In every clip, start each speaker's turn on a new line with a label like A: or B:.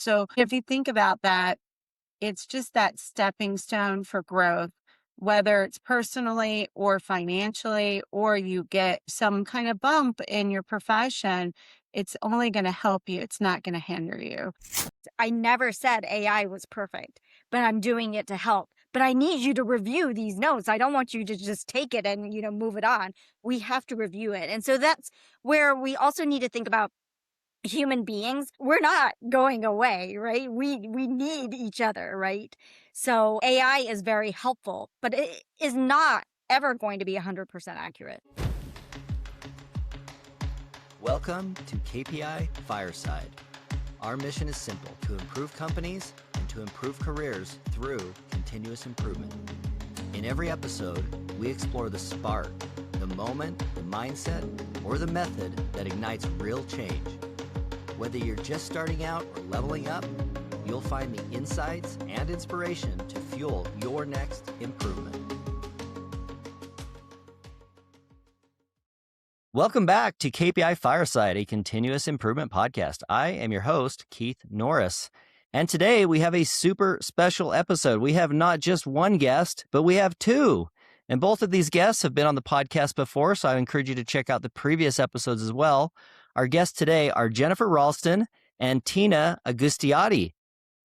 A: So if you think about that, it's just that stepping stone for growth, whether it's personally or financially, or you get some kind of bump in your profession, it's only going to help you. It's not going to hinder you.
B: I never said AI was perfect, but I'm doing it to help. But I need you to review these notes. I don't want you to just take it and, move it on. We have to review it. And so that's where we also need to think about human beings. We're not going away, right? We need each other, right? So AI is very helpful, but it is not ever going to be 100% accurate.
C: Welcome to KPI Fireside. Our mission is simple: to improve companies and to improve careers through continuous improvement. In every episode, we explore the spark, the moment, the mindset, or the method that ignites real change. Whether you're just starting out or leveling up, you'll find the insights and inspiration to fuel your next improvement. Welcome back to KPI Fireside, a continuous improvement podcast. I am your host, Keith Norris. And today we have a super special episode. We have not just one guest, but we have two. And both of these guests have been on the podcast before, so I encourage you to check out the previous episodes as well. Our guests today are Jennifer Ralston and Tina Agustiady.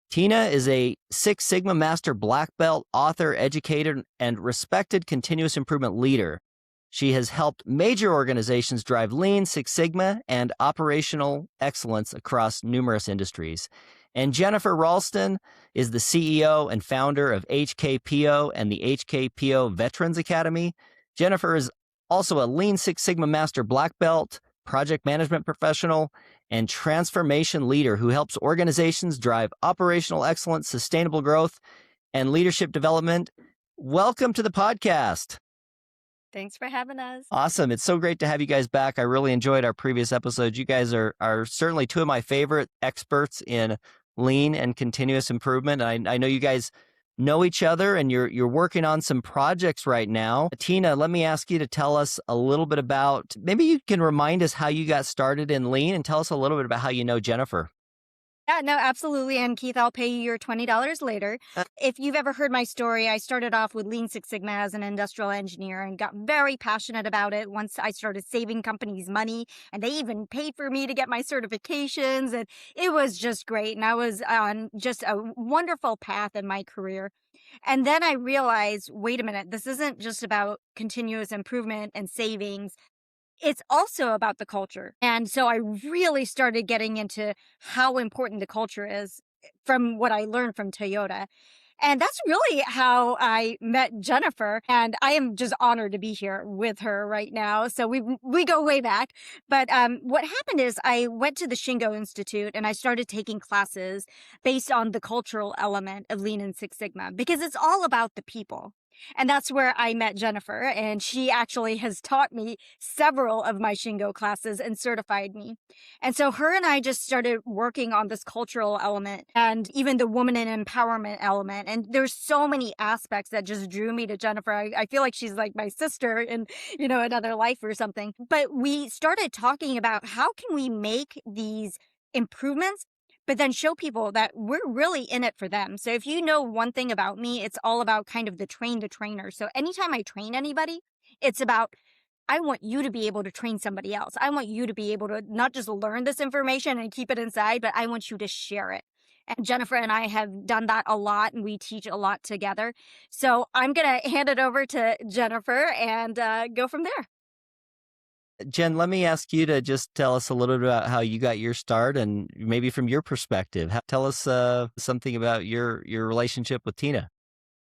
C: Tina is a Six Sigma Master Black Belt, author, educator, and respected continuous improvement leader. She has helped major organizations drive Lean, Six Sigma, and operational excellence across numerous industries. And Jennifer Ralston is the CEO and founder of HKPO and the HKPO Veterans Academy. Jennifer is also a Lean Six Sigma Master Black Belt, project management professional, and transformation leader who helps organizations drive operational excellence, sustainable growth, and leadership development. Welcome to the podcast.
B: Thanks for having us.
C: Awesome. It's so great to have you guys back. I really enjoyed our previous episodes. You guys are certainly two of my favorite experts in lean and continuous improvement. I know you guys know each other and you're working on some projects right now. Tina, let me ask you to tell us a little bit about, maybe you can remind us how you got started in lean and tell us a little bit about how you know Jennifer.
B: Yeah, no, absolutely. And Keith, I'll pay you your $20 later. If you've ever heard my story, I started off with Lean Six Sigma as an industrial engineer and got very passionate about it once I started saving companies money. And they even paid for me to get my certifications. And it was just great. And I was on just a wonderful path in my career. And then I realized, wait a minute, this isn't just about continuous improvement and savings. It's also about the culture. And so I really started getting into how important the culture is from what I learned from Toyota. And that's really how I met Jennifer. And I am just honored to be here with her right now. So we go way back. But what happened is I went to the Shingo Institute and I started taking classes based on the cultural element of Lean and Six Sigma, because it's all about the people. And that's where I met Jennifer, and she actually has taught me several of my Shingo classes and certified me. And so her and I just started working on this cultural element and even the woman and empowerment element. And there's so many aspects that just drew me to Jennifer. I feel like she's like my sister in, another life or something. But we started talking about how can we make these improvements but then show people that we're really in it for them. So if you know one thing about me, it's all about kind of the train the trainer. So anytime I train anybody, it's about, I want you to be able to train somebody else. I want you to be able to not just learn this information and keep it inside, but I want you to share it. And Jennifer and I have done that a lot, and we teach a lot together. So I'm going to hand it over to Jennifer and go from there.
C: Jen, let me ask you to just tell us a little bit about how you got your start and maybe from your perspective. Tell us something about your relationship with Tina.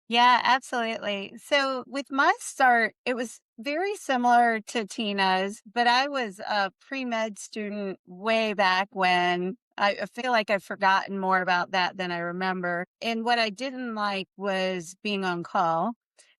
A: Yeah, absolutely. So with my start, it was very similar to Tina's, but I was a pre-med student way back when. I feel like I've forgotten more about that than I remember. And what I didn't like was being on call.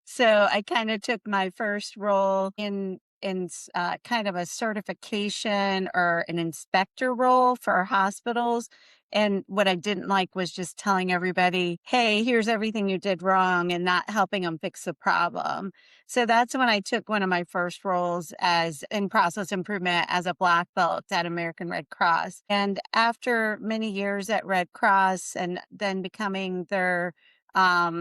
A: So I kind of took my first role in kind of a certification or an inspector role for hospitals. And what I didn't like was just telling everybody, hey, here's everything you did wrong and not helping them fix the problem. So that's when I took one of my first roles as in process improvement as a black belt at American Red Cross. And after many years at Red Cross and then becoming their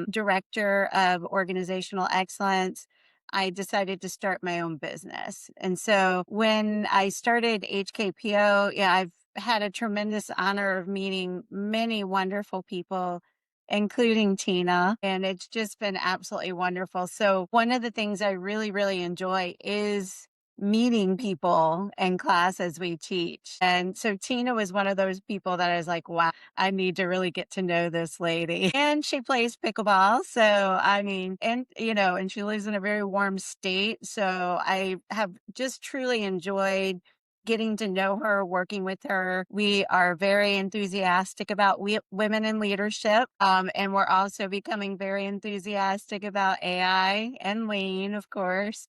A: director of organizational excellence, I decided to start my own business. And so when I started HKPO, yeah, I've had a tremendous honor of meeting many wonderful people, including Tina, and it's just been absolutely wonderful. So one of the things I really, really enjoy is meeting people in class as we teach. And so Tina was one of those people that I was like, wow, I need to really get to know this lady. And she plays pickleball. So, I mean, and she lives in a very warm state. So I have just truly enjoyed getting to know her, working with her. We are very enthusiastic about women in leadership. And we're also becoming very enthusiastic about AI and lean, of course.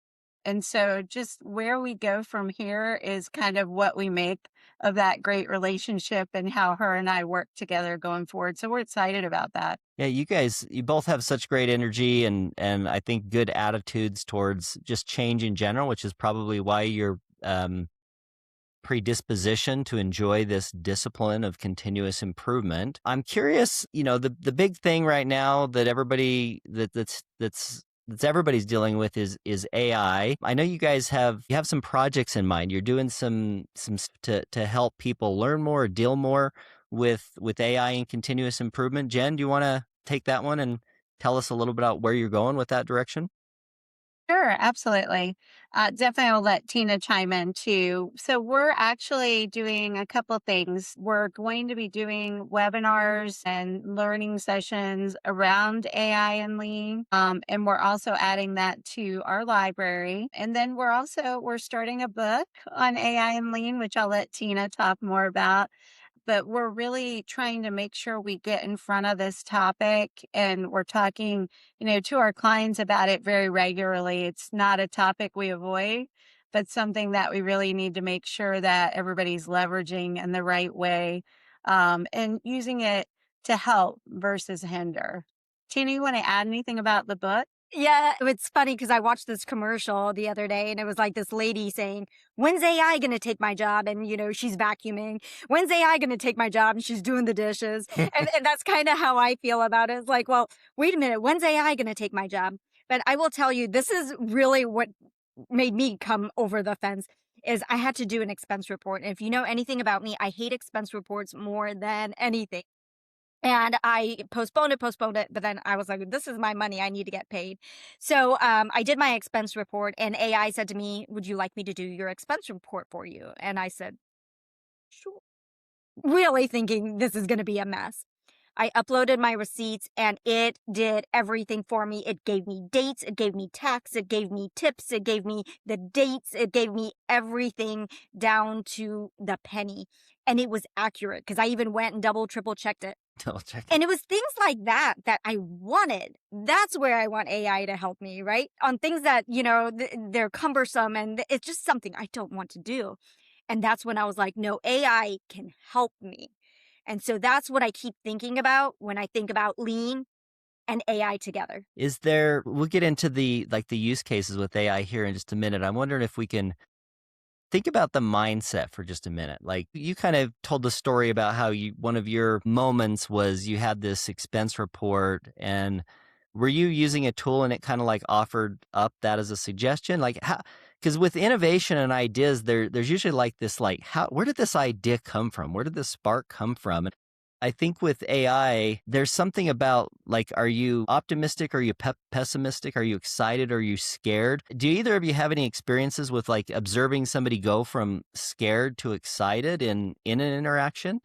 A: And so just where we go from here is kind of what we make of that great relationship and how her and I work together going forward. So we're excited about that.
C: Yeah, you both have such great energy and I think good attitudes towards just change in general, which is probably why you're predisposition to enjoy this discipline of continuous improvement. I'm curious, the big thing right now that that's everybody's dealing with is AI. I know you guys have some projects in mind. You're doing some to help people learn more, deal more with AI and continuous improvement. Jen, do you want to take that one and tell us a little bit about where you're going with that direction?
A: Sure, absolutely. Definitely, I'll let Tina chime in too. So, we're actually doing a couple things. We're going to be doing webinars and learning sessions around AI and lean, and we're also adding that to our library. And then we're starting a book on AI and lean, which I'll let Tina talk more about, but we're really trying to make sure we get in front of this topic and we're talking, to our clients about it very regularly. It's not a topic we avoid, but something that we really need to make sure that everybody's leveraging in the right way, and using it to help versus hinder. Tina, you want to add anything about the book?
B: Yeah, it's funny because I watched this commercial the other day and it was like this lady saying, when's AI going to take my job? And, she's vacuuming. When's AI going to take my job? And she's doing the dishes. And that's kind of how I feel about it. It's like, well, wait a minute. When's AI going to take my job? But I will tell you, this is really what made me come over the fence is I had to do an expense report. And if you know anything about me, I hate expense reports more than anything. And I postponed it, but then I was like, this is my money. I need to get paid. So I did my expense report and AI said to me, would you like me to do your expense report for you? And I said, sure. Really thinking this is going to be a mess. I uploaded my receipts and it did everything for me. It gave me dates, it gave me tax, it gave me tips, it gave me the dates, it gave me everything down to the penny. And it was accurate because I even went and double, triple checked it.
C: Double check.
B: And it was things like that I wanted. That's where I want AI to help me, right? On things that, they're cumbersome and it's just something I don't want to do. And that's when I was like, no, AI can help me. And so that's what I keep thinking about when I think about lean and AI together.
C: We'll get into the use cases with AI here in just a minute. I'm wondering if we can think about the mindset for just a minute. Like you kind of told the story about how one of your moments was you had this expense report, and were you using a tool and it kind of like offered up that as a suggestion? Like how, because with innovation and ideas, there's usually like this, like where did this idea come from? Where did this spark come from? And I think with AI, there's something about like, are you optimistic? Are you pessimistic? Are you excited? Are you scared? Do either of you have any experiences with like observing somebody go from scared to excited in an interaction?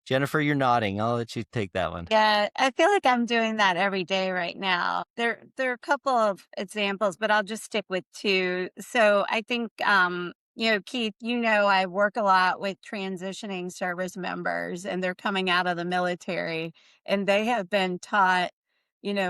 C: Jennifer, you're nodding. I'll let you take that one.
A: Yeah, I feel like I'm doing that every day right now. There are a couple of examples, but I'll just stick with two. So I think Keith, I work a lot with transitioning service members and they're coming out of the military and they have been taught,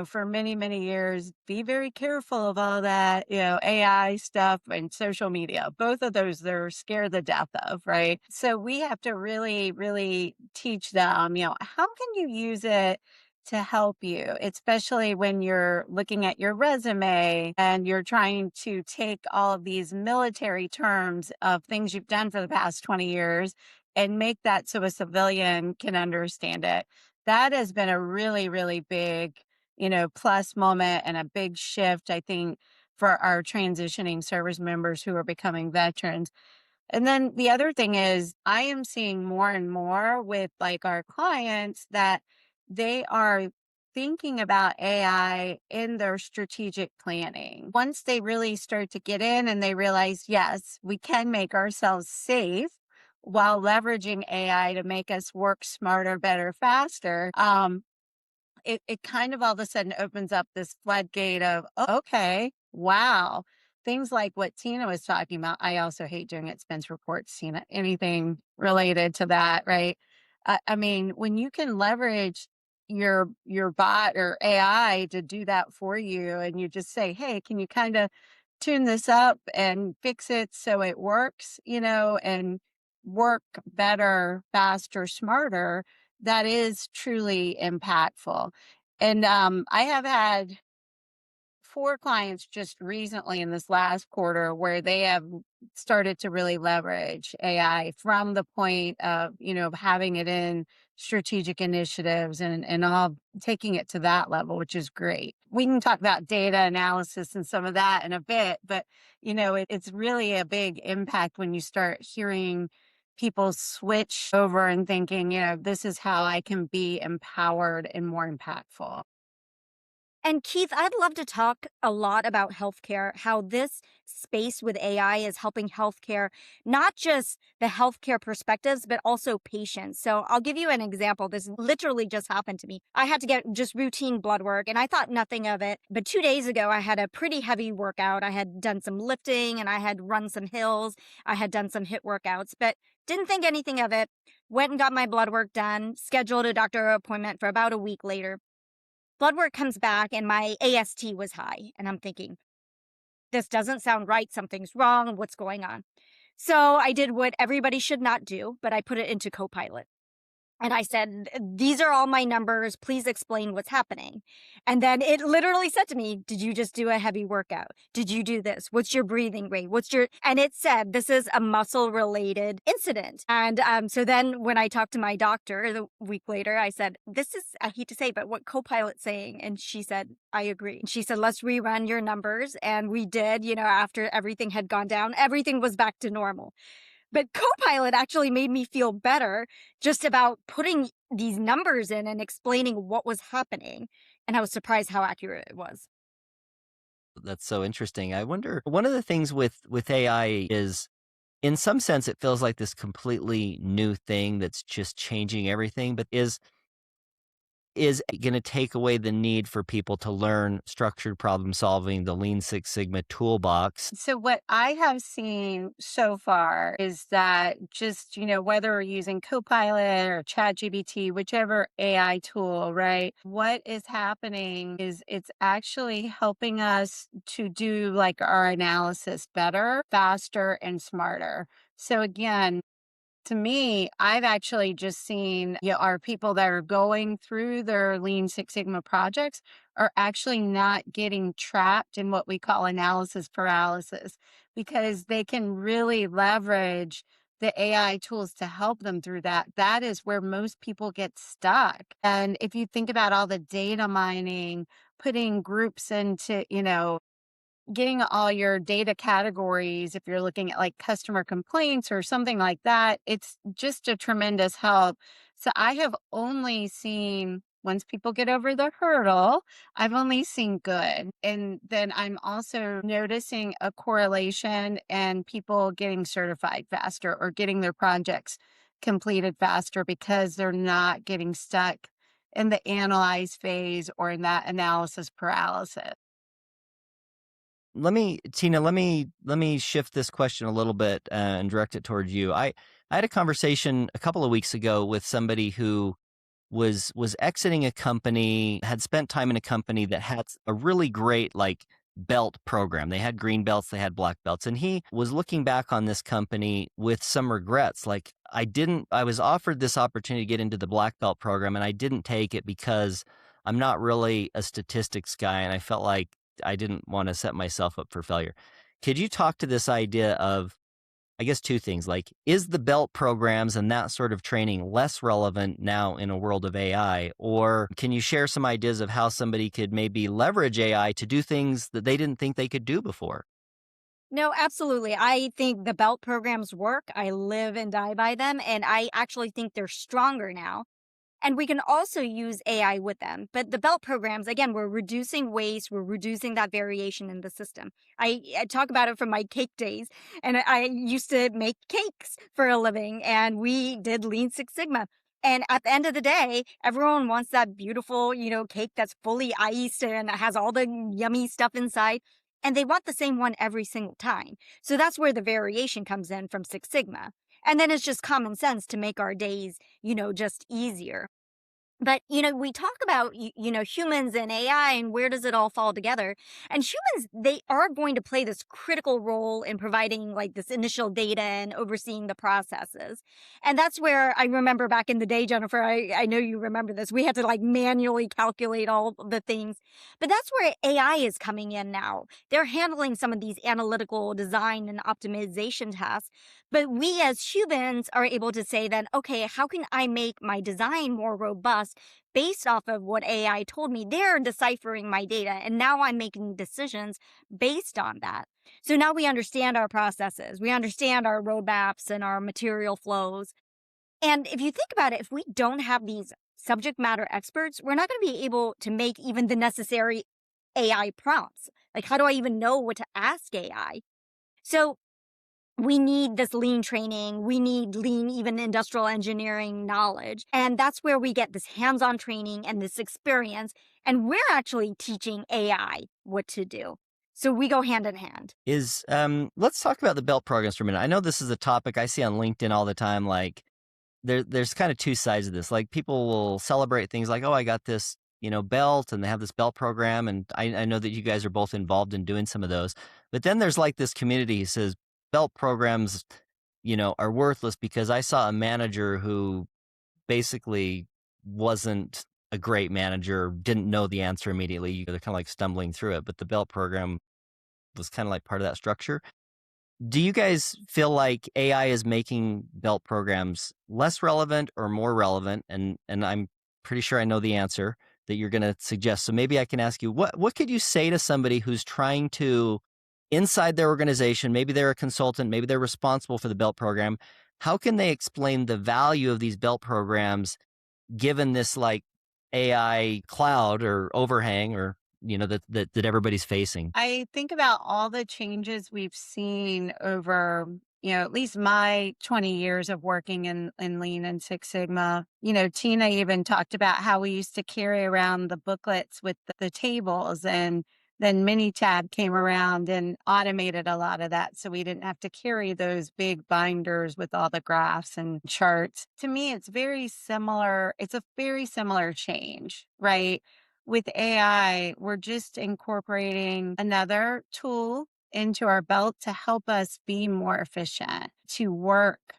A: for many, many years, be very careful of all that, AI stuff and social media. Both of those they're scared the death of, right? So we have to really, really teach them, how can you use it to help you, especially when you're looking at your resume and you're trying to take all of these military terms of things you've done for the past 20 years and make that so a civilian can understand it. That has been a really, really big, plus moment and a big shift, I think, for our transitioning service members who are becoming veterans. And then the other thing is, I am seeing more and more with like our clients that they are thinking about AI in their strategic planning. Once they really start to get in and they realize, yes, we can make ourselves safe while leveraging AI to make us work smarter, better, faster. It kind of all of a sudden opens up this floodgate of, "Oh, okay, wow." Things like what Tina was talking about. I also hate doing expense reports, Tina, anything related to that, right? I mean, when you can leverage your bot or AI to do that for you, and you just say, "Hey, can you kind of tune this up and fix it so it works," and work better, faster, smarter, that is truly impactful. And I have had 4 clients just recently in this last quarter where they have started to really leverage AI from the point of, having it in strategic initiatives and all taking it to that level, which is great. We can talk about data analysis and some of that in a bit, but it's really a big impact when you start hearing people switch over and thinking, this is how I can be empowered and more impactful.
B: And Keith, I'd love to talk a lot about healthcare, how this space with AI is helping healthcare, not just the healthcare perspectives, but also patients. So I'll give you an example. This literally just happened to me. I had to get just routine blood work and I thought nothing of it. But 2 days ago, I had a pretty heavy workout. I had done some lifting and I had run some hills. I had done some HIIT workouts, but didn't think anything of it. Went and got my blood work done, scheduled a doctor appointment for about a week later. Blood work comes back and my AST was high. And I'm thinking, this doesn't sound right. Something's wrong. What's going on? So I did what everybody should not do, but I put it into Copilot. And I said, these are all my numbers. Please explain what's happening. And then it literally said to me, did you just do a heavy workout? Did you do this? What's your breathing rate? And it said, this is a muscle related incident. And so then when I talked to my doctor the week later, I said, this is, I hate to say, but what Copilot's saying. And she said, I agree. She said, let's rerun your numbers. And we did, after everything had gone down, everything was back to normal. But Copilot actually made me feel better just about putting these numbers in and explaining what was happening. And I was surprised how accurate it was.
C: That's so interesting. I wonder, one of the things with AI is, in some sense, it feels like this completely new thing that's just changing everything, but is going to take away the need for people to learn structured problem solving, the Lean Six Sigma toolbox.
A: So what I have seen so far is that just, whether we're using Copilot or ChatGPT, whichever AI tool, right? What is happening is it's actually helping us to do like our analysis better, faster, and smarter. So again, to me, I've actually just seen, our people that are going through their Lean Six Sigma projects are actually not getting trapped in what we call analysis paralysis, because they can really leverage the AI tools to help them through that. That is where most people get stuck. And if you think about all the data mining, putting groups into, getting all your data categories, if you're looking at like customer complaints or something like that, it's just a tremendous help. So I have only seen, once people get over the hurdle, I've only seen good. And then I'm also noticing a correlation and people getting certified faster or getting their projects completed faster because they're not getting stuck in the analyze phase or in that analysis paralysis.
C: Tina, let me shift this question a little bit and direct it towards you. I had a conversation a couple of weeks ago with somebody who was exiting a company, had spent time in a company that had a really great like belt program. They had green belts, they had black belts, and he was looking back on this company with some regrets. Like I was offered this opportunity to get into the black belt program and I didn't take it because I'm not really a statistics guy and I felt like I didn't want to set myself up for failure. Could you talk to this idea of, I guess, two things, like, is the belt programs and that sort of training less relevant now in a world of AI? Or can you share some ideas of how somebody could maybe leverage AI to do things that they didn't think they could do before?
B: No, absolutely. I think the belt programs work. I live and die by them. And I actually think they're stronger now. And we can also use AI with them. But the belt programs, again, we're reducing waste, we're reducing that variation in the system. I talk about it from my cake days. And I used to make cakes for a living, and we did Lean Six Sigma. And at the end of the day, everyone wants that beautiful, cake that's fully iced and has all the yummy stuff inside. And they want the same one every single time. So that's where the variation comes in from Six Sigma. And then it's just common sense to make our days, just easier. But, we talk about, humans and AI and where does it all fall together? And humans, they are going to play this critical role in providing like this initial data and overseeing the processes. And that's where I remember back in the day, Jennifer, I know you remember this. We had to like manually calculate all the things. But that's where AI is coming in now. They're handling some of these analytical design and optimization tasks. But we as humans are able to say then, okay, how can I make my design more robust based off of what AI told me? They're deciphering my data, and now I'm making decisions based on that. So now we understand our processes, we understand our roadmaps and our material flows. And if you think about it, if we don't have these subject matter experts, we're not going to be able to make even the necessary AI prompts. Like, how do I even know what to ask AI? So we need this lean training. We need lean, even industrial engineering knowledge. And that's where we get this hands-on training and this experience. And we're actually teaching AI what to do. So we go hand in hand.
C: Let's talk about the belt programs for a minute. I know this is a topic I see on LinkedIn all the time. Like there's kind of two sides of this. Like people will celebrate things like, oh, I got this, belt, and they have this belt program. And I know that you guys are both involved in doing some of those. But then there's like this community who says, belt programs, are worthless because I saw a manager who basically wasn't a great manager, didn't know the answer immediately. They're kind of like stumbling through it, but the belt program was kind of like part of that structure. Do you guys feel like AI is making belt programs less relevant or more relevant? And I'm pretty sure I know the answer that you're going to suggest. So maybe I can ask you, what could you say to somebody who's trying to, inside their organization, maybe they're a consultant, maybe they're responsible for the belt program, how can they explain the value of these belt programs given this like AI cloud or overhang or that everybody's facing?
A: I think about all the changes we've seen over, at least my 20 years of working in Lean and Six Sigma. Tina even talked about how we used to carry around the booklets with the tables, and then Minitab came around and automated a lot of that. So we didn't have to carry those big binders with all the graphs and charts. To me, it's very similar. It's a very similar change, right? With AI, we're just incorporating another tool into our belt to help us be more efficient, to work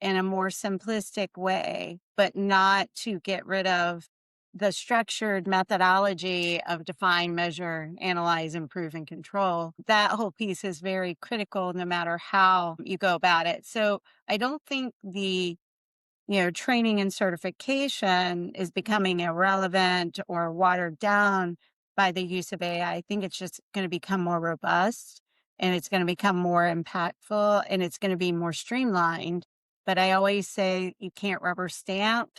A: in a more simplistic way, but not to get rid of the structured methodology of define, measure, analyze, improve, and control. That whole piece is very critical no matter how you go about it. So I don't think the training and certification is becoming irrelevant or watered down by the use of AI. I think it's just going to become more robust, and it's going to become more impactful, and it's going to be more streamlined. But I always say you can't rubber stamp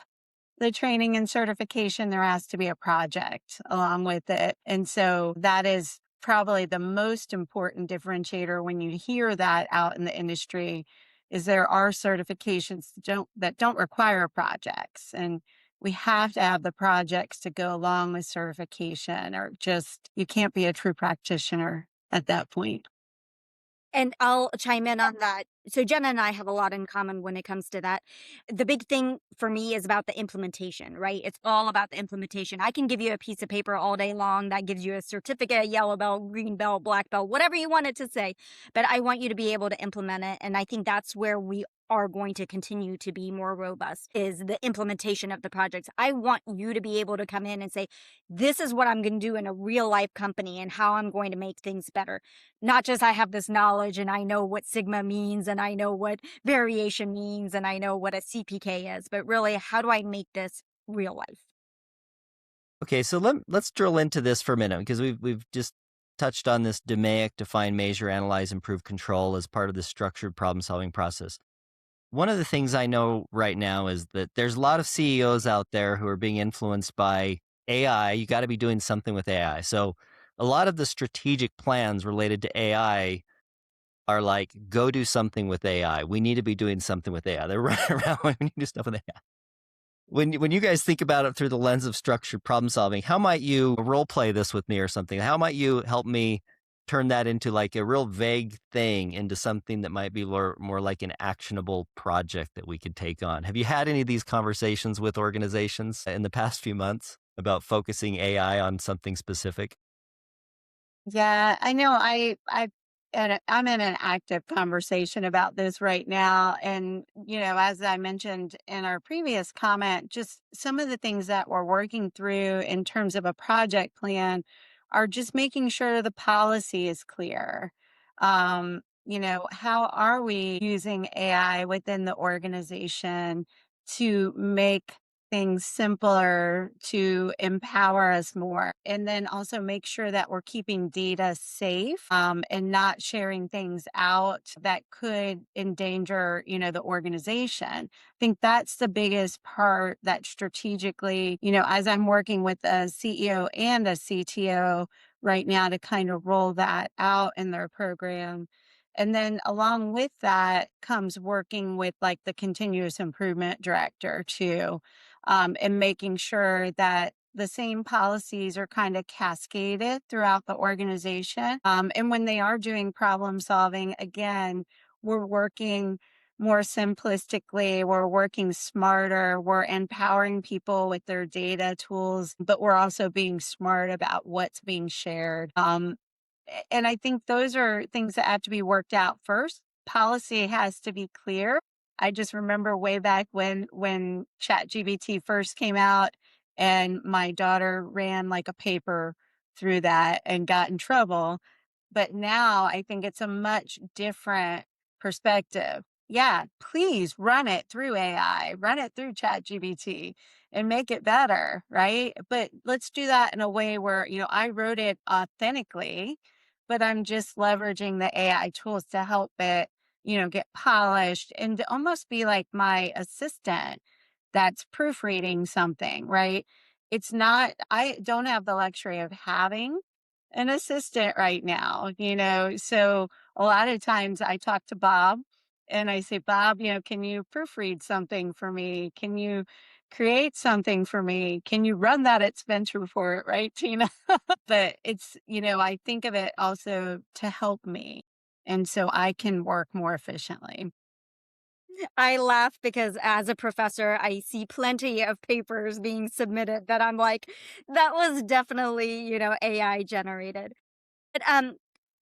A: the training and certification. There has to be a project along with it. And so that is probably the most important differentiator when you hear that out in the industry, is there are certifications that don't require projects. And we have to have the projects to go along with certification, or just you can't be a true practitioner at that point.
B: And I'll chime in on that. So Jenna and I have a lot in common when it comes to that. The big thing for me is about the implementation, right? It's all about the implementation. I can give you a piece of paper all day long that gives you a certificate, a yellow belt, green belt, black belt, whatever you want it to say. But I want you to be able to implement it. And I think that's where we are going to continue to be more robust, is the implementation of the projects. I want you to be able to come in and say, this is what I'm going to do in a real life company and how I'm going to make things better. Not just I have this knowledge and I know what sigma means and I know what variation means and I know what a CPK is, but really, how do I make this real life?
C: Okay, so let's drill into this for a minute, because we've just touched on this DMAIC, define, measure, analyze, improve, control, as part of the structured problem-solving process. One of the things I know right now is that there's a lot of CEOs out there who are being influenced by AI. You got to be doing something with AI. So a lot of the strategic plans related to AI are like, go do something with AI. We need to be doing something with AI. They're running around, we need to do stuff with AI. When you guys think about it through the lens of structured problem solving, how might you role play this with me or something? How might you help me turn that into like a real vague thing into something that might be more like an actionable project that we could take on? Have you had any of these conversations with organizations in the past few months about focusing AI on something specific?
A: Yeah, I know. I'm in an active conversation about this right now, and as I mentioned in our previous comment, just some of the things that we're working through in terms of a project plan are just making sure the policy is clear. How are we using AI within the organization to make things simpler, to empower us more, and then also make sure that we're keeping data safe, and not sharing things out that could endanger the organization. I think that's the biggest part, that strategically, as I'm working with a CEO and a CTO right now to kind of roll that out in their program. And then along with that comes working with like the continuous improvement director too, and making sure that the same policies are kind of cascaded throughout the organization. And when they are doing problem solving, again, we're working more simplistically, we're working smarter, we're empowering people with their data tools, but we're also being smart about what's being shared. And I think those are things that have to be worked out first. Policy has to be clear. I just remember way back when ChatGPT first came out, and my daughter ran like a paper through that and got in trouble. But now I think it's a much different perspective. Yeah, please run it through AI, run it through ChatGPT and make it better, right? But let's do that in a way where, I wrote it authentically, but I'm just leveraging the AI tools to help it, get polished and to almost be like my assistant that's proofreading something, right? It's not, I don't have the luxury of having an assistant right now, so a lot of times I talk to Bob and I say, Bob, can you proofread something for me? Can you create something for me? Can you run that expense report, right, Tina? But it's, I think of it also to help me. And so I can work more efficiently.
B: I laugh because as a professor, I see plenty of papers being submitted that I'm like, that was definitely, AI generated. But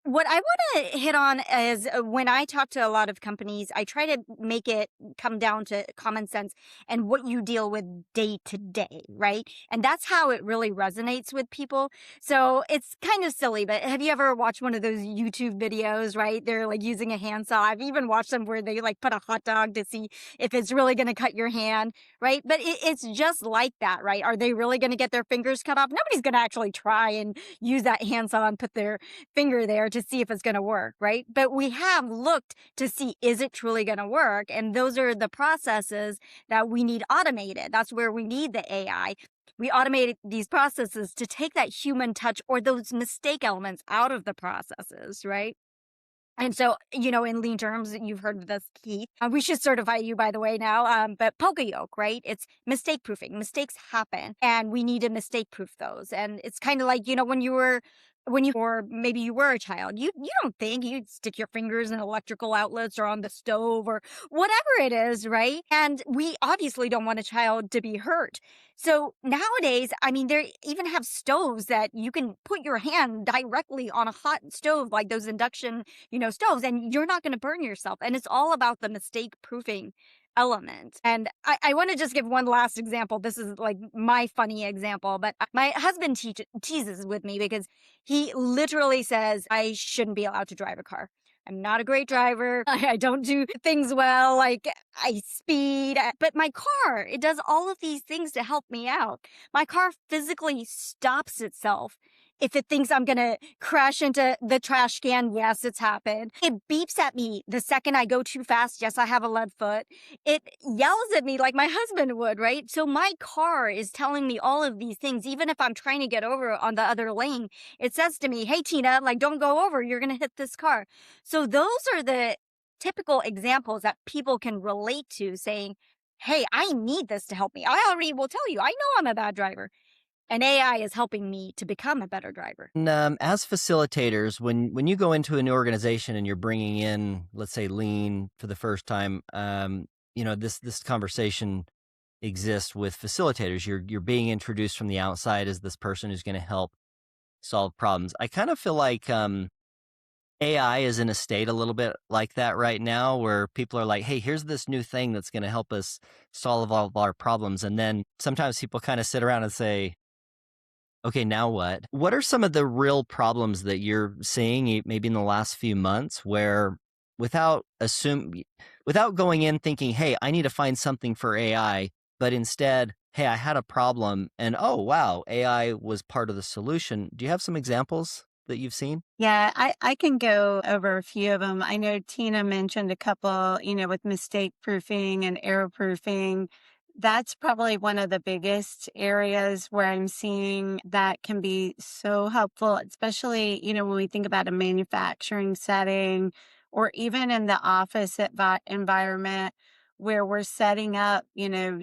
B: what I want to hit on is when I talk to a lot of companies, I try to make it come down to common sense and what you deal with day to day, right? And that's how it really resonates with people. So it's kind of silly, but have you ever watched one of those YouTube videos, right? They're like using a handsaw. I've even watched them where they like put a hot dog to see if it's really going to cut your hand, right? But it's just like that, right? Are they really going to get their fingers cut off? Nobody's going to actually try and use that handsaw and put their finger there to see if it's going to work, right? But we have looked to see, is it truly going to work? And those are the processes that we need automated. That's where we need the AI. We automate these processes to take that human touch or those mistake elements out of the processes, right? And so, in lean terms, you've heard of this, Keith. We should certify you, by the way, now. But poka yoke, right? It's mistake proofing. Mistakes happen, and we need to mistake proof those. And it's kind of like, when you were when you, or maybe you were a child, you don't think you'd stick your fingers in electrical outlets or on the stove or whatever it is, right? And we obviously don't want a child to be hurt. So nowadays, I mean, they even have stoves that you can put your hand directly on a hot stove, like those induction, stoves, and you're not going to burn yourself. And it's all about the mistake proofing element. And I want to just give one last example. This is like my funny example, but my husband teases with me because he literally says I shouldn't be allowed to drive a car. I'm not a great driver. I don't do things well. Like I speed, but my car, it does all of these things to help me out. My car physically stops itself. If it thinks I'm going to crash into the trash can, yes, it's happened. It beeps at me the second I go too fast. Yes, I have a lead foot. It yells at me like my husband would, right? So my car is telling me all of these things. Even if I'm trying to get over on the other lane, it says to me, hey, Tina, like, don't go over. You're going to hit this car. So those are the typical examples that people can relate to, saying, hey, I need this to help me. I already will tell you, I know I'm a bad driver. And AI is helping me to become a better driver.
C: And, as facilitators, when you go into an organization and you're bringing in, let's say, lean for the first time, this conversation exists with facilitators. You're being introduced from the outside as this person who's going to help solve problems. I kind of feel like AI is in a state a little bit like that right now, where people are like, hey, here's this new thing that's going to help us solve all of our problems. And then sometimes people kind of sit around and say, okay, now what? What are some of the real problems that you're seeing maybe in the last few months where without going in thinking, hey, I need to find something for AI, but instead, hey, I had a problem and oh, wow, AI was part of the solution. Do you have some examples that you've seen?
A: Yeah, I can go over a few of them. I know Tina mentioned a couple, with mistake proofing and error proofing. That's probably one of the biggest areas where I'm seeing that can be so helpful, especially, when we think about a manufacturing setting or even in the office environment where we're setting up,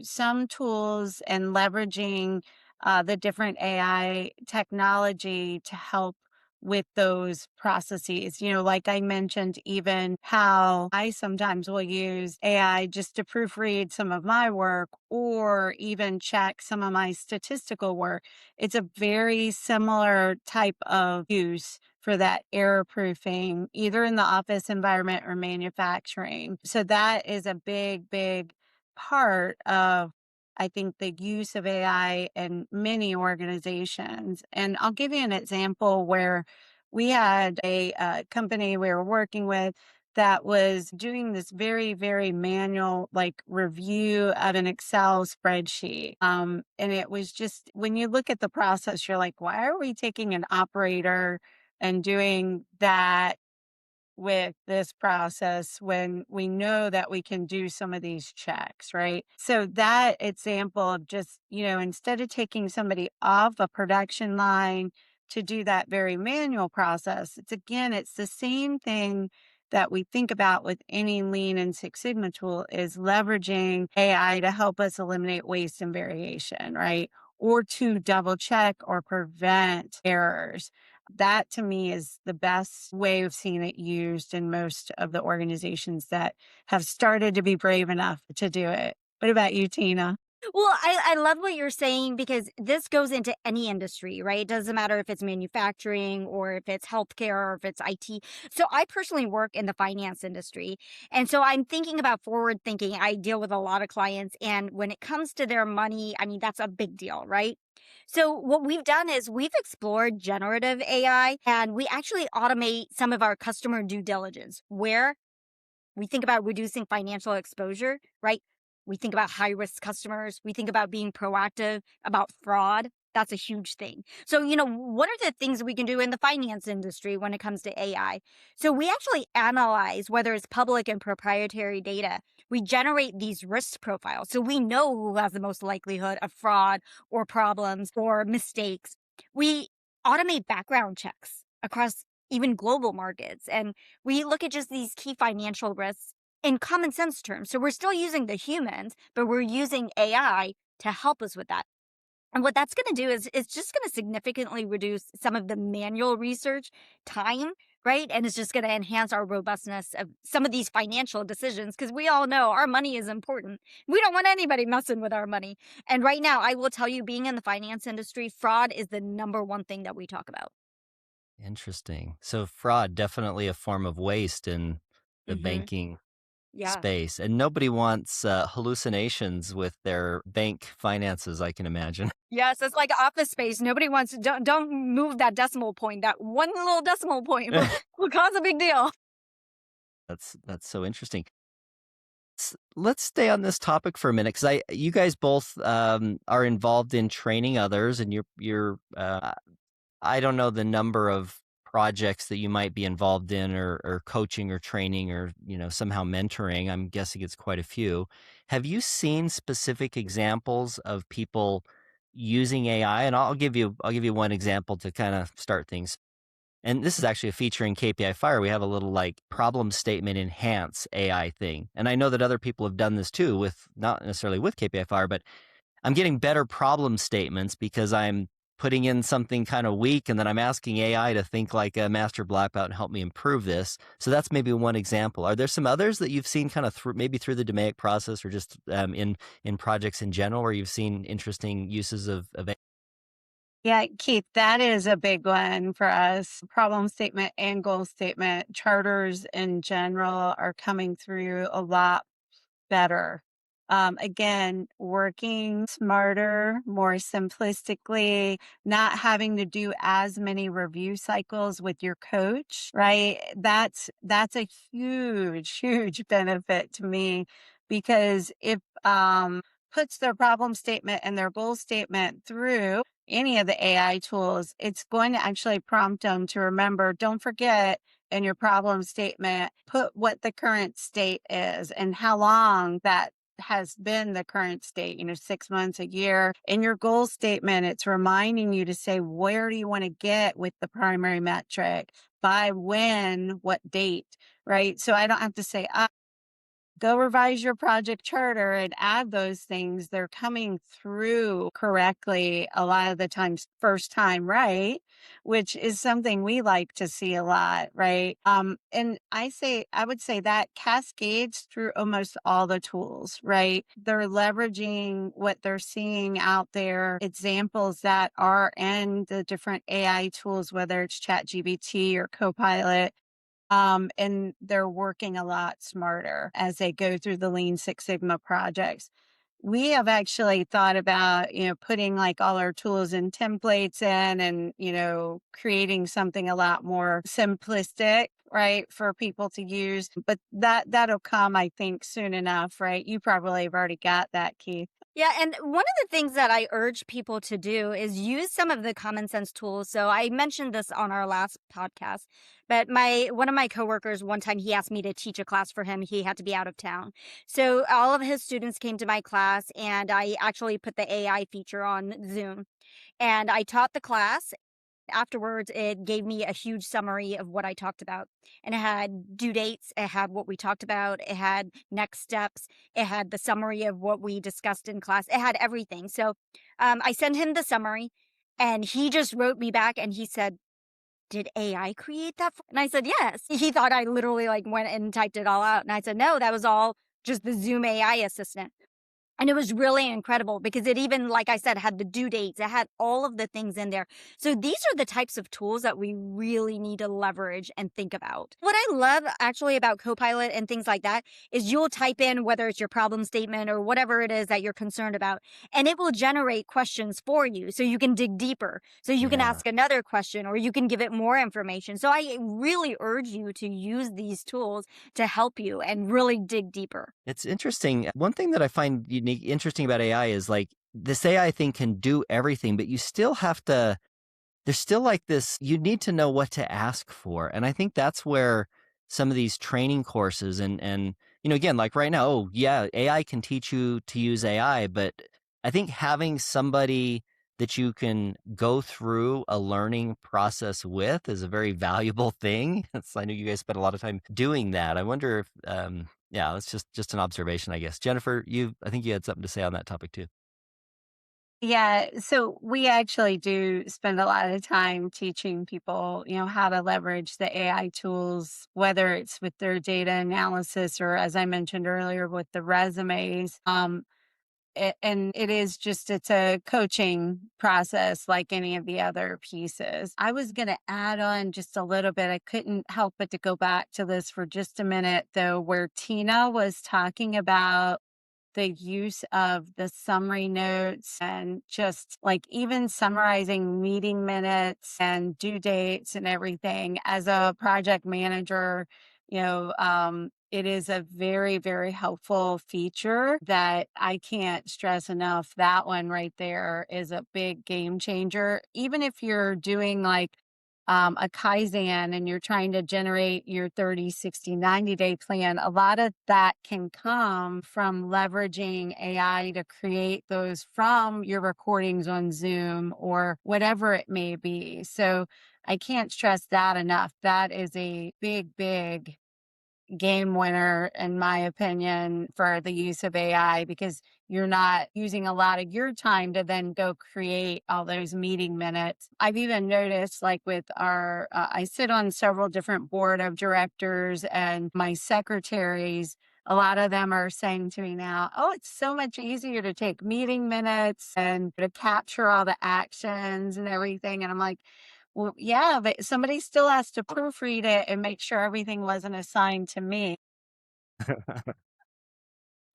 A: some tools and leveraging the different AI technology to help with those processes. Like I mentioned, even how I sometimes will use AI just to proofread some of my work or even check some of my statistical work. It's a very similar type of use for that error proofing, either in the office environment or manufacturing. So that is a big, big part of I think the use of AI in many organizations. And I'll give you an example where we had a company we were working with that was doing this very, very manual review of an Excel spreadsheet. And it was just, when you look at the process, you're like, why are we taking an operator and doing that with this process when we know that we can do some of these checks, right? So that example of just, instead of taking somebody off a production line to do that very manual process, it's the same thing that we think about with any Lean and Six Sigma tool is leveraging AI to help us eliminate waste and variation, right? Or to double check or prevent errors. That to me is the best way of seeing it used in most of the organizations that have started to be brave enough to do it. What about you, Tina?
B: Well, I love what you're saying because this goes into any industry, right? It doesn't matter if it's manufacturing or if it's healthcare or if it's IT. So I personally work in the finance industry. And so I'm thinking about forward thinking. I deal with a lot of clients. And when it comes to their money, I mean, that's a big deal, right? So what we've done is we've explored generative AI and we actually automate some of our customer due diligence where we think about reducing financial exposure, right? We think about high risk customers. We think about being proactive about fraud. That's a huge thing. So, what are the things we can do in the finance industry when it comes to AI? So we actually analyze whether it's public and proprietary data. We generate these risk profiles. So we know who has the most likelihood of fraud or problems or mistakes. We automate background checks across even global markets. And we look at just these key financial risks in common sense terms. So we're still using the humans, but we're using AI to help us with that. And what that's going to do is it's just going to significantly reduce some of the manual research time, right? And it's just going to enhance our robustness of some of these financial decisions because we all know our money is important. We don't want anybody messing with our money. And right now, I will tell you, being in the finance industry, fraud is the number one thing that we talk about.
C: Interesting. So fraud, definitely a form of waste in the
B: Mm-hmm.
C: banking
B: Yeah.
C: space. And nobody wants hallucinations with their bank finances, I can imagine.
B: Yes, it's like Office Space. Nobody wants don't move that decimal point. That one little decimal point will cause a big deal.
C: That's so interesting. Let's stay on this topic for a minute because you guys both are involved in training others, and you're I don't know the number of projects that you might be involved in, or coaching or training, or somehow mentoring. I'm guessing it's quite a few. Have you seen specific examples of people using AI? And I'll give you one example to kind of start things. And this is actually a feature in KPI Fire. We have a little like problem statement enhance AI thing. And I know that other people have done this too, with not necessarily with KPI Fire, but I'm getting better problem statements because I'm putting in something kind of weak, and then I'm asking AI to think like a master black belt and help me improve this. So that's maybe one example. Are there some others that you've seen kind of maybe through the DMAIC process, or just in projects in general, where you've seen interesting uses of AI?
A: Yeah, Keith, that is a big one for us. Problem statement and goal statement charters in general are coming through a lot better. Again, working smarter, more simplistically, not having to do as many review cycles with your coach, right? That's a huge, huge benefit to me because if puts their problem statement and their goal statement through any of the AI tools, it's going to actually prompt them to remember, don't forget in your problem statement, put what the current state is and how long that has been the current state, 6 months, a year. In your goal statement, it's reminding you to say, where do you want to get with the primary metric? By when, what date, right? So I don't have to say, go revise your project charter and add those things. They're coming through correctly a lot of the times, first time, right? Which is something we like to see a lot, right? And I would say that cascades through almost all the tools, right? They're leveraging what they're seeing out there, examples that are in the different AI tools, whether it's ChatGPT or Copilot, and they're working a lot smarter as they go through the Lean Six Sigma projects. We have actually thought about, putting like all our tools and templates in and, creating something a lot more simplistic, right, for people to use. But that'll come, I think, soon enough, right? You probably have already got that, Keith.
B: Yeah, and one of the things that I urge people to do is use some of the common sense tools. So I mentioned this on our last podcast, but one of my coworkers one time he asked me to teach a class for him. He had to be out of town. So all of his students came to my class and I actually put the AI feature on Zoom and I taught the class. Afterwards, it gave me a huge summary of what I talked about. And it had due dates, it had what we talked about, it had next steps, it had the summary of what we discussed in class, it had everything. So I sent him the summary and he just wrote me back and he said, did AI create that? And I said, yes. He thought I literally like went and typed it all out. And I said, no, that was all just the Zoom AI assistant. And it was really incredible because it even, like I said, had the due dates. It had all of the things in there. So these are the types of tools that we really need to leverage and think about. What I love actually about Copilot and things like that is you'll type in whether it's your problem statement or whatever it is that you're concerned about, and it will generate questions for you so you can dig deeper. So you can
C: Yeah.
B: ask another question or you can give it more information. So I really urge you to use these tools to help you and really dig deeper.
C: It's interesting. One thing that I find interesting about AI is like this AI thing can do everything, but you still have to, there's still like this, you need to know what to ask for. And I think that's where some of these training courses and again, like right now, oh yeah, AI can teach you to use AI, but I think having somebody that you can go through a learning process with is a very valuable thing. I know you guys spend a lot of time doing that. I wonder if, yeah, that's just an observation, I guess. Jennifer, I think you had something to say on that topic too.
A: Yeah, so we actually do spend a lot of time teaching people, how to leverage the AI tools, whether it's with their data analysis or, as I mentioned earlier, with the resumes. And it is just, it's a coaching process like any of the other pieces. I was going to add on just a little bit. I couldn't help but to go back to this for just a minute, though, where Tina was talking about the use of the summary notes and just like even summarizing meeting minutes and due dates and everything as a project manager, it is a very, very helpful feature that I can't stress enough. That one right there is a big game changer. Even if you're doing like a Kaizen and you're trying to generate your 30, 60, 90-day plan, a lot of that can come from leveraging AI to create those from your recordings on Zoom or whatever it may be. So I can't stress that enough. That is a big, big game winner, in my opinion, for the use of AI because you're not using a lot of your time to then go create all those meeting minutes. I've even noticed, like with I sit on several different board of directors and my secretaries. A lot of them are saying to me now, oh, it's so much easier to take meeting minutes and to capture all the actions and everything. And I'm like, well, yeah, but somebody still has to proofread it and make sure everything wasn't assigned to me.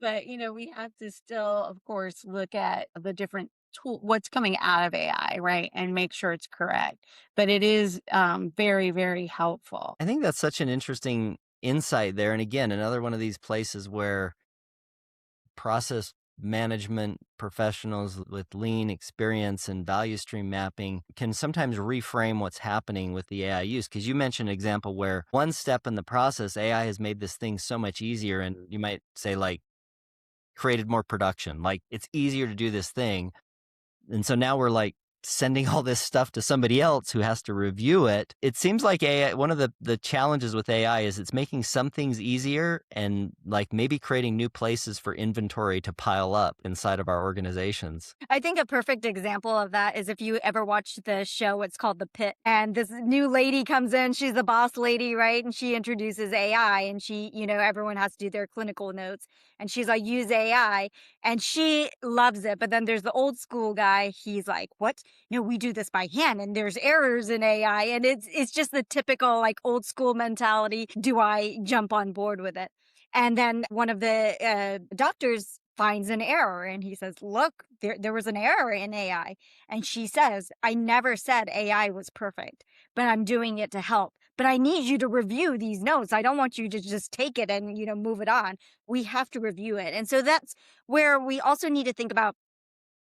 A: But, we have to still, of course, look at the different what's coming out of AI, right? And make sure it's correct. But it is very, very helpful.
C: I think that's such an interesting insight there. And again, another one of these places where process management professionals with lean experience and value stream mapping can sometimes reframe what's happening with the AI use. Because you mentioned an example where one step in the process, AI has made this thing so much easier. And you might say, like, created more production. Like, it's easier to do this thing. And so now we're like sending all this stuff to somebody else who has to review it. It seems like AI, one of the challenges with AI is it's making some things easier and like maybe creating new places for inventory to pile up inside of our organizations.
B: I think a perfect example of that is if you ever watched the show, it's called The Pit. And this new lady comes in, she's the boss lady, right? And she introduces AI and everyone has to do their clinical notes. And she's like, use AI. And she loves it. But then there's the old school guy. He's like, what? No, we do this by hand and there's errors in AI. And it's just the typical like old school mentality. Do I jump on board with it? And then one of the doctors finds an error and he says, look, there was an error in AI. And she says, I never said AI was perfect, but I'm doing it to help. But I need you to review these notes. I don't want you to just take it and, move it on. We have to review it. And so that's where we also need to think about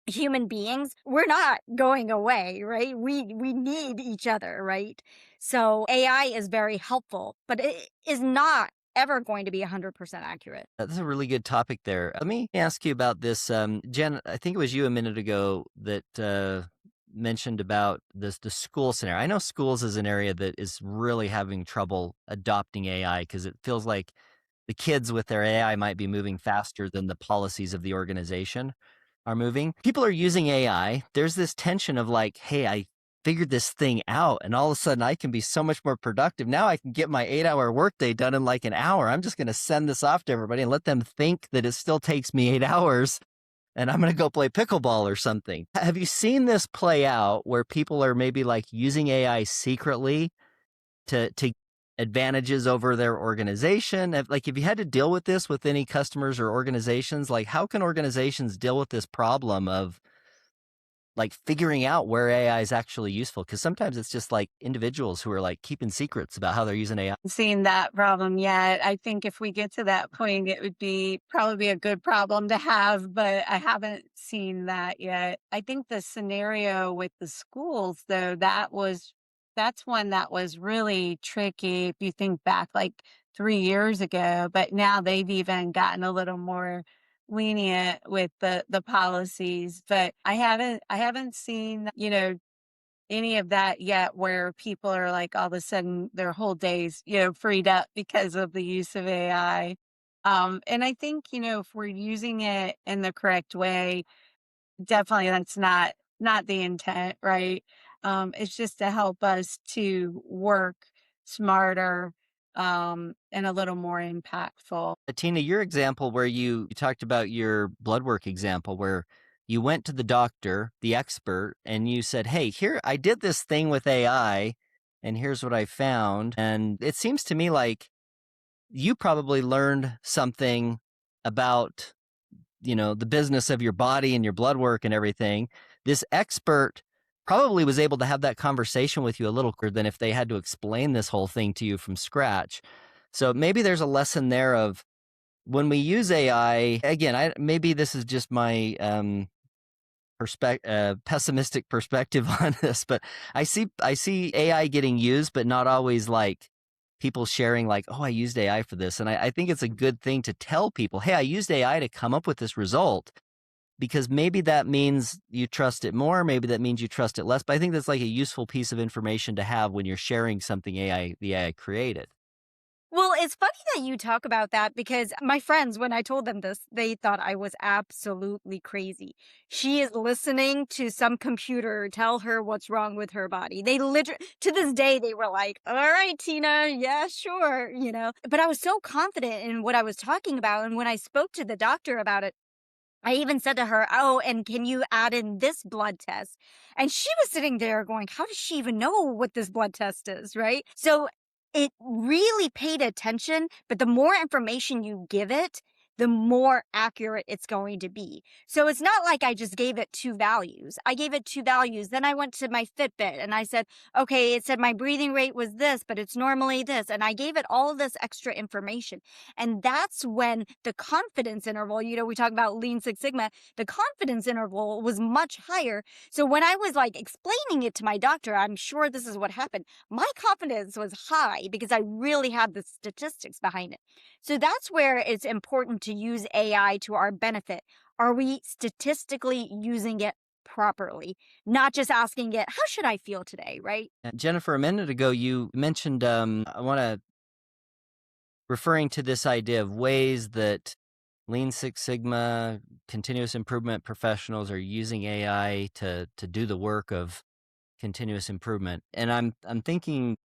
B: human beings. We're not going away, right? We need each other, right? So AI is very helpful, but it is not ever going to be 100% accurate.
C: That's a really good topic there. Let me ask you about this. Jen, I think it was you a minute ago that mentioned about the school scenario. I know schools is an area that is really having trouble adopting AI because it feels like the kids with their AI might be moving faster than the policies of the organization are moving. People are using AI. There's this tension of like, hey, I figured this thing out and all of a sudden I can be so much more productive. Now I can get my 8-hour workday done in like an hour. I'm just going to send this off to everybody and let them think that it still takes me 8 hours and I'm going to go play pickleball or something. Have you seen this play out where people are maybe like using AI secretly to advantages over their organization? If you had to deal with this with any customers or organizations, like how can organizations deal with this problem of like figuring out where AI is actually useful? Because sometimes it's just like individuals who are like keeping secrets about how they're using AI.
A: Seen that problem yet. I think if we get to that point, it would probably be a good problem to have, but I haven't seen that yet. I think the scenario with the schools, though, that's one that was really tricky if you think back like 3 years ago, but now they've even gotten a little more lenient with the policies. But I haven't seen, any of that yet where people are like all of a sudden their whole days, freed up because of the use of AI. And I think, if we're using it in the correct way, definitely that's not the intent, right? It's just to help us to work smarter, and a little more impactful.
C: Tina, your example where you talked about your blood work example where you went to the doctor, the expert, and you said, "Hey, here I did this thing with AI and here's what I found." And it seems to me like you probably learned something about, the business of your body and your blood work and everything. This expert probably was able to have that conversation with you a little quicker than if they had to explain this whole thing to you from scratch. So maybe there's a lesson there of when we use AI, again, maybe this is just my pessimistic perspective on this, but I see AI getting used, but not always like people sharing like, "Oh, I used AI for this." And I think it's a good thing to tell people, "Hey, I used AI to come up with this result," because maybe that means you trust it more, maybe that means you trust it less. But I think that's like a useful piece of information to have when you're sharing something the AI created.
B: Well, it's funny that you talk about that because my friends, when I told them this, they thought I was absolutely crazy. She is listening to some computer tell her what's wrong with her body. They literally, to this day, they were like, all right, Tina, yeah, sure, But I was so confident in what I was talking about. And when I spoke to the doctor about it, I even said to her, "Oh, and can you add in this blood test?" And she was sitting there going, "How does she even know what this blood test is?" Right? So it really paid attention, but the more information you give it, the more accurate it's going to be. So it's not like I just gave it two values. I gave it two values. Then I went to my Fitbit and I said, okay, it said my breathing rate was this, but it's normally this. And I gave it all of this extra information. And that's when the confidence interval, we talk about Lean Six Sigma, the confidence interval was much higher. So when I was like explaining it to my doctor, I'm sure this is what happened. My confidence was high because I really had the statistics behind it. So that's where it's important to use AI to our benefit. Are we statistically using it properly? Not just asking it, how should I feel today, right?
C: Jennifer, a minute ago, you mentioned, I want to referring to this idea of ways that Lean Six Sigma, continuous improvement professionals are using AI to do the work of continuous improvement. And I'm thinking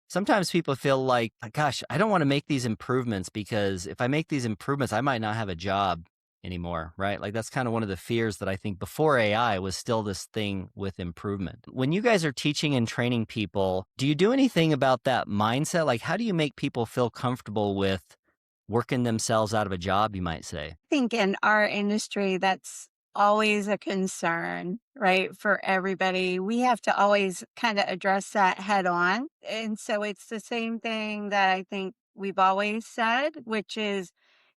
C: sometimes people feel like, gosh, I don't want to make these improvements because if I make these improvements, I might not have a job anymore, right? Like that's kind of one of the fears that I think before AI was still this thing with improvement. When you guys are teaching and training people, do you do anything about that mindset? Like how do you make people feel comfortable with working themselves out of a job, you might say?
A: I think in our industry, that's always a concern, right? For everybody. We have to always kind of address that head on. And so it's the same thing that I think we've always said, which is,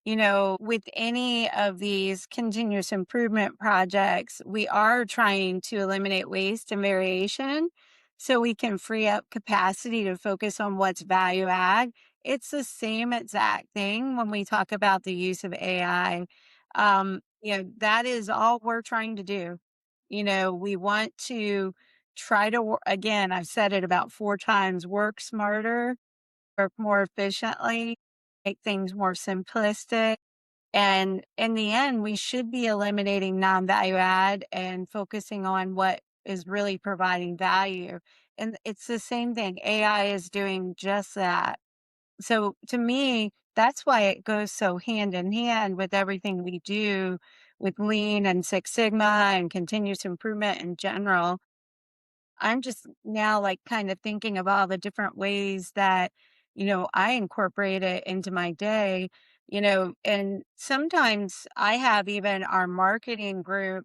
A: with any of these continuous improvement projects, we are trying to eliminate waste and variation so we can free up capacity to focus on what's value add. It's the same exact thing when we talk about the use of AI. That is all we're trying to do. We want to try to, again, I've said it about 4 times, work smarter, work more efficiently, make things more simplistic. And in the end, we should be eliminating non-value add and focusing on what is really providing value. And it's the same thing. AI is doing just that. So to me, that's why it goes so hand in hand with everything we do with Lean and Six Sigma and continuous improvement in general. I'm just now like kind of thinking of all the different ways that, I incorporate it into my day, and sometimes I have even our marketing group.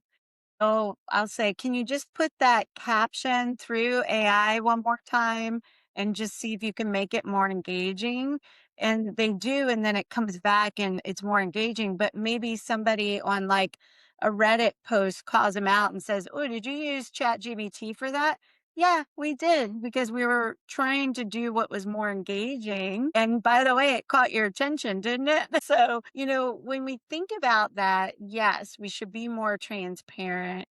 A: Oh, I'll say, "Can you just put that caption through AI one more time and just see if you can make it more engaging?" And they do, and then it comes back and it's more engaging, but maybe somebody on like a Reddit post calls them out and says, "Oh, did you use ChatGPT for that?" Yeah, we did because we were trying to do what was more engaging. And by the way, it caught your attention, didn't it? So, when we think about that, yes, we should be more transparent.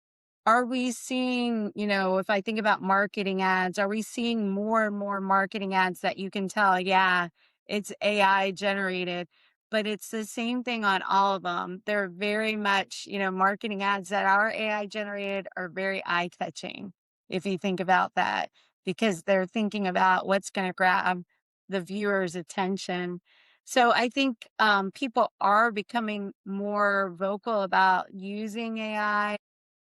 A: Are we seeing, if I think about marketing ads, are we seeing more and more marketing ads that you can tell, yeah, it's AI generated? but it's the same thing on all of them. They're very much, marketing ads that are AI generated are very eye catching, if you think about that, because they're thinking about what's going to grab the viewer's attention. So I think people are becoming more vocal about using AI,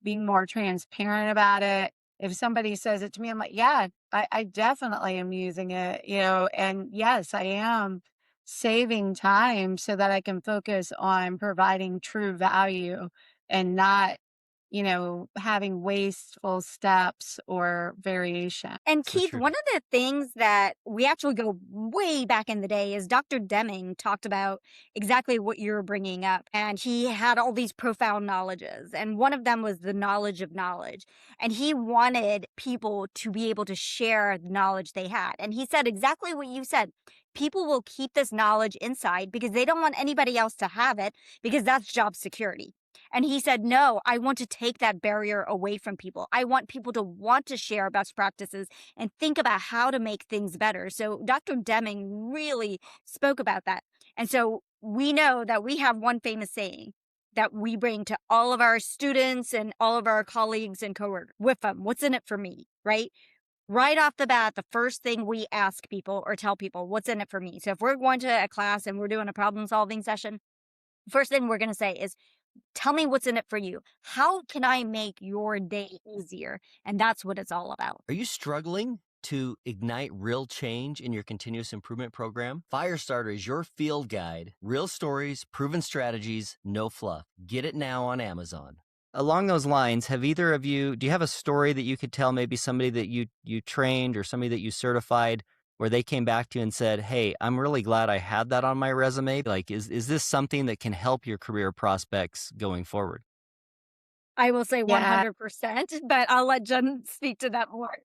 A: being more transparent about it. If somebody says it to me, I'm like, yeah, I definitely am using it, and yes, I am saving time so that I can focus on providing true value and not, having wasteful steps or variation.
B: And
C: So
B: Keith,
C: true.
B: one of the things that we actually go way back in the day is Dr. Deming talked about exactly what you're bringing up. And he had all these profound knowledges. And one of them was the knowledge of knowledge. And he wanted people to be able to share the knowledge they had. And he said exactly what you said. People will keep this knowledge inside because they don't want anybody else to have it because that's job security. And he said, no, I want to take that barrier away from people. I want people to want to share best practices and think about how to make things better. So Dr. Deming really spoke about that. And so we know that we have one famous saying that we bring to all of our students and all of our colleagues and coworkers with them. What's in it for me, right? Right off the bat, the first thing we ask people or tell people, what's in it for me? So if we're going to a class and we're doing a problem solving session, first thing we're going to say is, tell me what's in it for you. How can I make your day easier? And that's what it's all about.
C: Are you struggling to ignite real change in your continuous improvement program? Firestarter is your field guide. Real stories, proven strategies, no fluff. Get it now on Amazon. Along those lines, do you have a story that you could tell, maybe somebody that you trained or somebody that you certified, where they came back to you and said, hey, I'm really glad I had that on my resume? Like, is this something that can help your career prospects going forward?
B: I will say
A: Yeah.
B: 100%, but I'll let Jen speak to that more.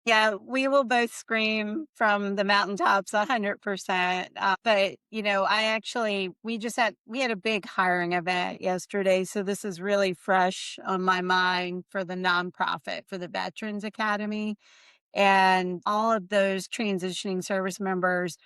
A: Yeah, we will both scream from the mountaintops 100%. But, we had a big hiring event yesterday. So this is really fresh on my mind for the nonprofit, for the Veterans Academy. And all of those transitioning service members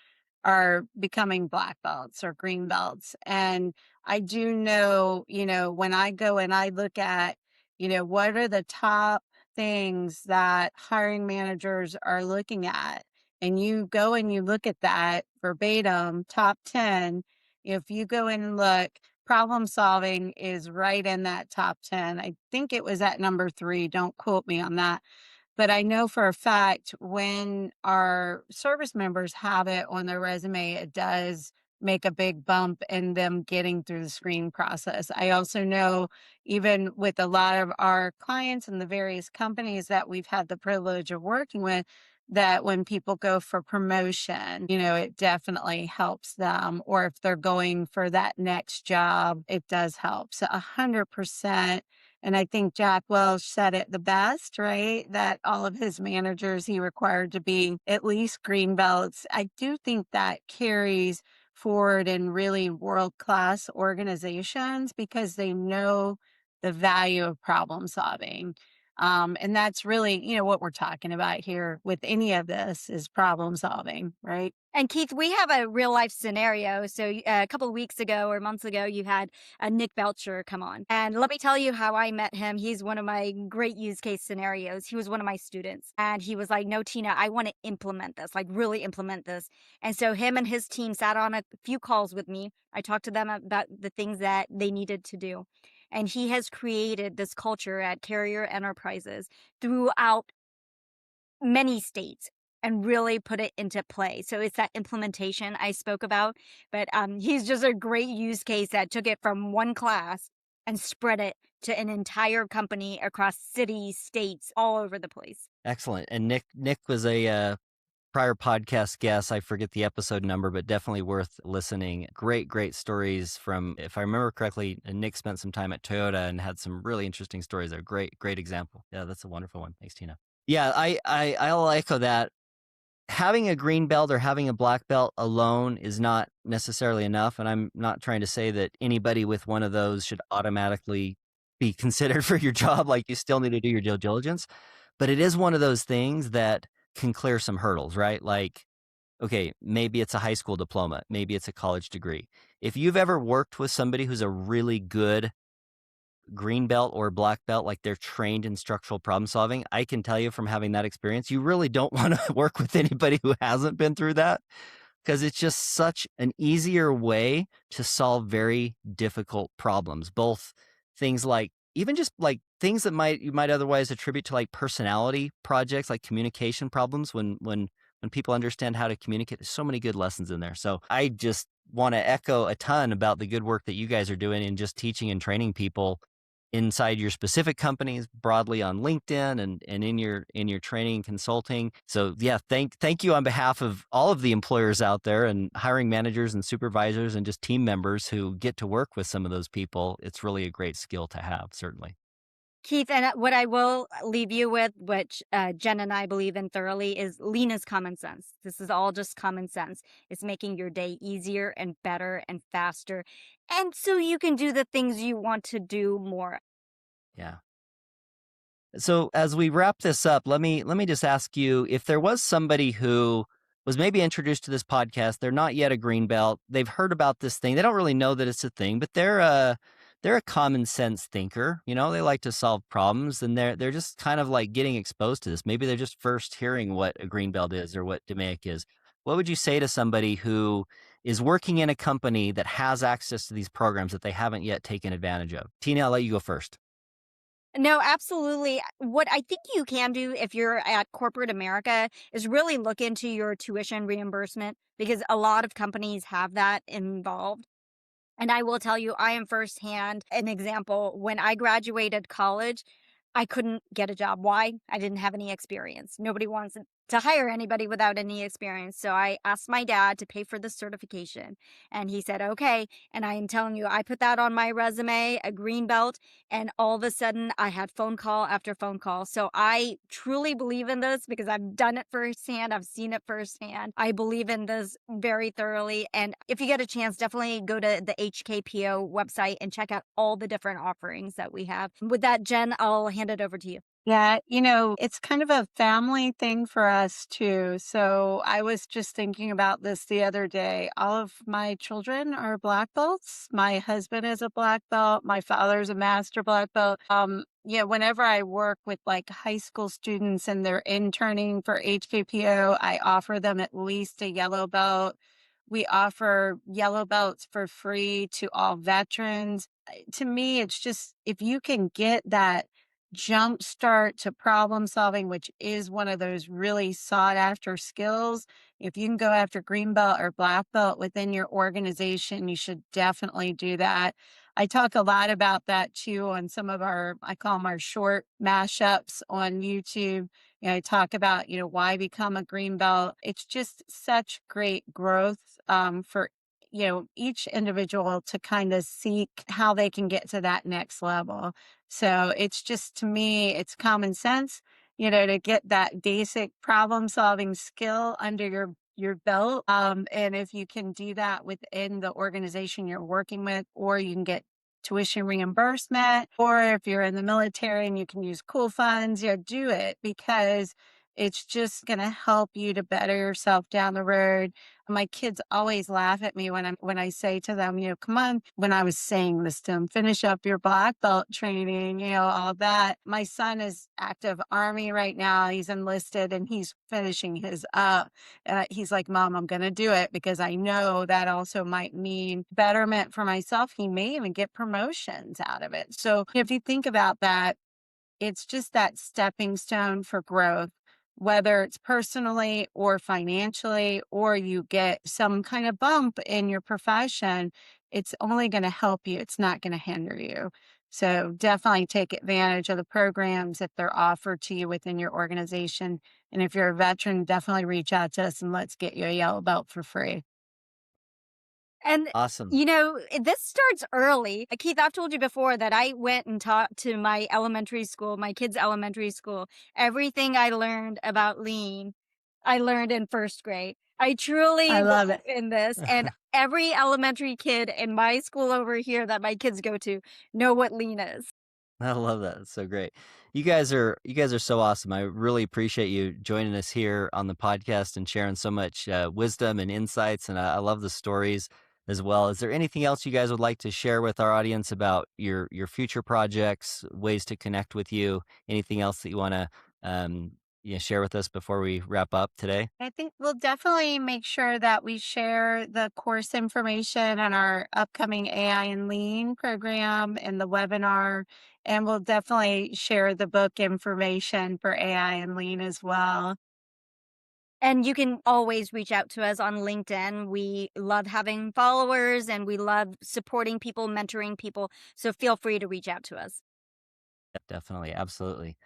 A: are becoming black belts or green belts. And I do know, when I go and I look at, what are the top things that hiring managers are looking at, and you go and you look at that verbatim, top 10, if you go in and look, problem solving is right in that top 10. I think it was at number 3. Don't quote me on that. But I know for a fact when our service members have it on their resume, it does make a big bump in them getting through the screening process. I also know, even with a lot of our clients and the various companies that we've had the privilege of working with, that when people go for promotion, it definitely helps them. Or if they're going for that next job, it does help. So 100%. And I think Jack Welch said it the best, right? That all of his managers he required to be at least green belts. I do think that carries forward in really world-class organizations because they know the value of problem solving. And that's really, what we're talking about here with any of this is problem solving, right?
B: And Keith, we have a real life scenario. So a couple of weeks ago or months ago, you had Nick Belcher come on. And let me tell you how I met him. He's one of my great use case scenarios. He was one of my students. And he was like, no, Tina, I want to implement this, like really implement this. And so him and his team sat on a few calls with me. I talked to them about the things that they needed to do. And he has created this culture at Carrier Enterprises throughout many states and really put it into play. So it's that implementation I spoke about, but he's just a great use case that took it from one class and spread it to an entire company across cities, states, all over the place.
C: Excellent. And Nick was a prior podcast guest. I forget the episode number, but definitely worth listening. Great stories from, if I remember correctly, Nick spent some time at Toyota and had some really interesting stories. A great example. Yeah, that's a wonderful one. Thanks, Tina. Yeah, I'll echo that. Having a green belt or having a black belt alone is not necessarily enough. And I'm not trying to say that anybody with one of those should automatically be considered for your job. Like, you still need to do your due diligence. But it is one of those things that can clear some hurdles, right? Like, okay, maybe it's a high school diploma, maybe it's a college degree. If you've ever worked with somebody who's a really good green belt or black belt, like they're trained in structural problem solving, I can tell you from having that experience, you really don't want to work with anybody who hasn't been through that, because it's just such an easier way to solve very difficult problems. Both things like, even just like things that you might otherwise attribute to like personality projects, like communication problems. When people understand how to communicate, there's so many good lessons in there. So I just want to echo a ton about the good work that you guys are doing in just teaching and training people inside your specific companies, broadly on LinkedIn, and in your training and consulting. So yeah, thank you on behalf of all of the employers out there and hiring managers and supervisors and just team members who get to work with some of those people. It's really a great skill to have, certainly.
B: Keith, and what I will leave you with, which Jen and I believe in thoroughly, is lean is common sense. This is all just common sense. It's making your day easier and better and faster. And so you can do the things you want to do more.
C: Yeah. So as we wrap this up, let me just ask you, if there was somebody who was maybe introduced to this podcast, they're not yet a green belt, they've heard about this thing, they don't really know that it's a thing, but they're a common sense thinker, they like to solve problems, and they're just kind of like getting exposed to this. Maybe they're just first hearing what a green belt is or what DMAIC is. What would you say to somebody who is working in a company that has access to these programs that they haven't yet taken advantage of? Tina, I'll let you go first.
B: No, absolutely. What I think you can do if you're at corporate America is really look into your tuition reimbursement, because a lot of companies have that involved. And I will tell you, I am firsthand an example. When I graduated college, I couldn't get a job. Why? I didn't have any experience. Nobody wants to hire anybody without any experience. So I asked my dad to pay for the certification, and he said, okay. And I am telling you, I put that on my resume, a green belt, and all of a sudden I had phone call after phone call. So I truly believe in this because I've done it firsthand. I've seen it firsthand. I believe in this very thoroughly. And if you get a chance, definitely go to the HKPO website and check out all the different offerings that we have. With that, Jen, I'll hand it over to you.
A: Yeah, it's kind of a family thing for us too. So I was just thinking about this the other day. All of my children are black belts. My husband is a black belt. My father's a master black belt. Yeah, whenever I work with like high school students and they're interning for HKPO, I offer them at least a yellow belt. We offer yellow belts for free to all veterans. To me, it's just if you can get that jump start to problem solving, which is one of those really sought after skills. If you can go after green belt or black belt within your organization, you should definitely do that. I talk a lot about that too on some of I call them our short mashups on YouTube. I talk about, why become a green belt. It's just such great growth for each individual to kind of seek how they can get to that next level. So it's just, to me, it's common sense, to get that basic problem solving skill under your belt. And if you can do that within the organization you're working with, or you can get tuition reimbursement, or if you're in the military and you can use cool funds, do it, because it's just going to help you to better yourself down the road. My kids always laugh at me when I say to them, come on, when I was saying this to them, finish up your black belt training, all that. My son is active Army right now. He's enlisted and he's finishing his up. He's like, Mom, I'm going to do it because I know that also might mean betterment for myself. He may even get promotions out of it. So if you think about that, it's just that stepping stone for growth, whether it's personally or financially, or you get some kind of bump in your profession. It's only going to help you. It's not going to hinder you. So definitely take advantage of the programs if they're offered to you within your organization. And if you're a veteran, definitely reach out to us and let's get you a yellow belt for free.
B: And,
C: Awesome.
B: this starts early. Keith, I've told you before that I went and taught to my elementary school, my kids' elementary school. Everything I learned about lean, I learned in first grade. I truly
A: I love
B: believe
A: it.
B: in this. And every elementary kid in my school over here that my kids go to know what lean is.
C: I love that. It's so great. You guys are so awesome. I really appreciate you joining us here on the podcast and sharing so much wisdom and insights. And I love the stories as well. Is there anything else you guys would like to share with our audience about your future projects, ways to connect with you? Anything else that you want to share with us before we wrap up today?
A: I think we'll definitely make sure that we share the course information on our upcoming AI and Lean program and the webinar. And we'll definitely share the book information for AI and Lean as well.
B: And you can always reach out to us on LinkedIn. We love having followers and we love supporting people, mentoring people. So feel free to reach out to us.
C: Definitely. Absolutely.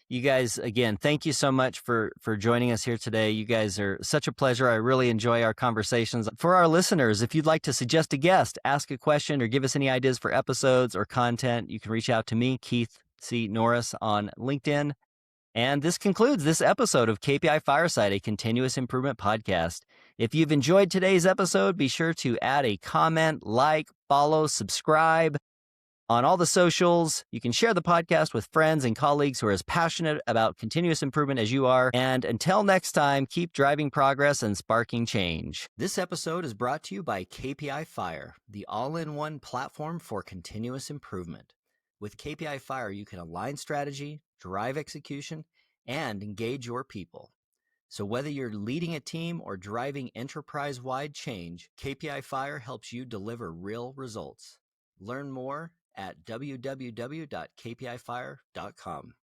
C: You guys, again, thank you so much for joining us here today. You guys are such a pleasure. I really enjoy our conversations. For our listeners, if you'd like to suggest a guest, ask a question, or give us any ideas for episodes or content, you can reach out to me, Keith C. Norris, on LinkedIn. And this concludes this episode of KPI Fireside, a continuous improvement podcast. If you've enjoyed today's episode, be sure to add a comment, like, follow, subscribe on all the socials. You can share the podcast with friends and colleagues who are as passionate about continuous improvement as you are. And until next time, keep driving progress and sparking change. This episode is brought to you by KPI Fire, the all-in-one platform for continuous improvement. With KPI Fire, you can align strategy, drive execution, and engage your people. So whether you're leading a team or driving enterprise-wide change, KPI Fire helps you deliver real results. Learn more at www.kpifire.com.